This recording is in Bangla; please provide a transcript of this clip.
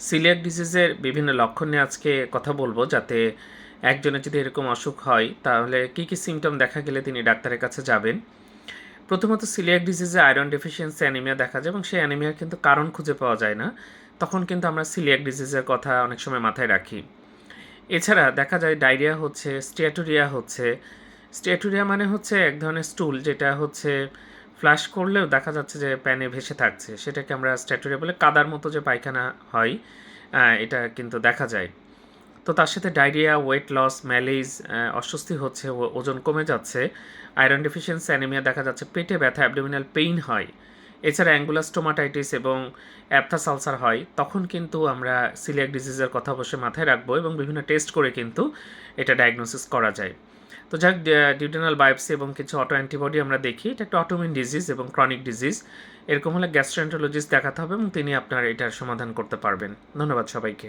সিলিয়াক ডিজিজের বিভিন্ন লক্ষণ নিয়ে আজকে কথা বলবো, যাতে একজনের যদি এরকম অসুখ হয় তাহলে কী কী সিমটম দেখা গেলে তিনি ডাক্তারের কাছে যাবেন। প্রথমত সিলিয়াক ডিজিজে আয়রন ডেফিসিয়েন্সি অ্যানিমিয়া দেখা যায় এবং সেই অ্যানিমিয়ার কিন্তু কারণ খুঁজে পাওয়া যায় না, তখন কিন্তু আমরা সিলিয়াক ডিজিজের কথা অনেক সময় মাথায় রাখি। এছাড়া দেখা যায় ডায়রিয়া হচ্ছে, স্টিয়াটোরিয়া হচ্ছে। স্টিয়াটোরিয়া মানে হচ্ছে এক ধরনের স্টুল, যেটা হচ্ছে ফ্লাশ করলেও দেখা যাচ্ছে যে প্যানে ভেসে থাকছে, সেটাকে আমরা স্টিয়াটোরিয়া বলে। কাদার মতো যে পায়খানা হয়, এটা কিন্তু দেখা যায়। তো তার সাথে ডায়রিয়া, ওয়েট লস, ম্যালেজ, অস্বস্তি হচ্ছে, ওজন কমে যাচ্ছে। আয়রন ডেফিসিয়েন্সি অ্যানিমিয়া দেখা যাচ্ছে, পেটে ব্যথা, অ্যাবডোমিনাল পেইন হয়। এছাড়া অ্যাঙ্গুলার স্টোমাটাইটিস এবং অ্যাপথাস আলসার হয়, তখন কিন্তু আমরা সিলিয়াক ডিজিজের কথা অবশ্যই মাথায় রাখবো এবং বিভিন্ন টেস্ট করে কিন্তু এটা ডায়াগনোসিস করা যায়। তো যাক, ডিউডেনাল বায়োপসি এবং কিছু অটো অ্যান্টিবডি আমরা দেখি, এটা একটা অটোমিন ডিজিজ এবং ক্রনিক ডিজিজ। এরকম হলে গ্যাস্ট্রোএন্টারোলজিস্ট দেখাতে হবে এবং তিনি আপনার এটার সমাধান করতে পারবেন। ধন্যবাদ সবাইকে।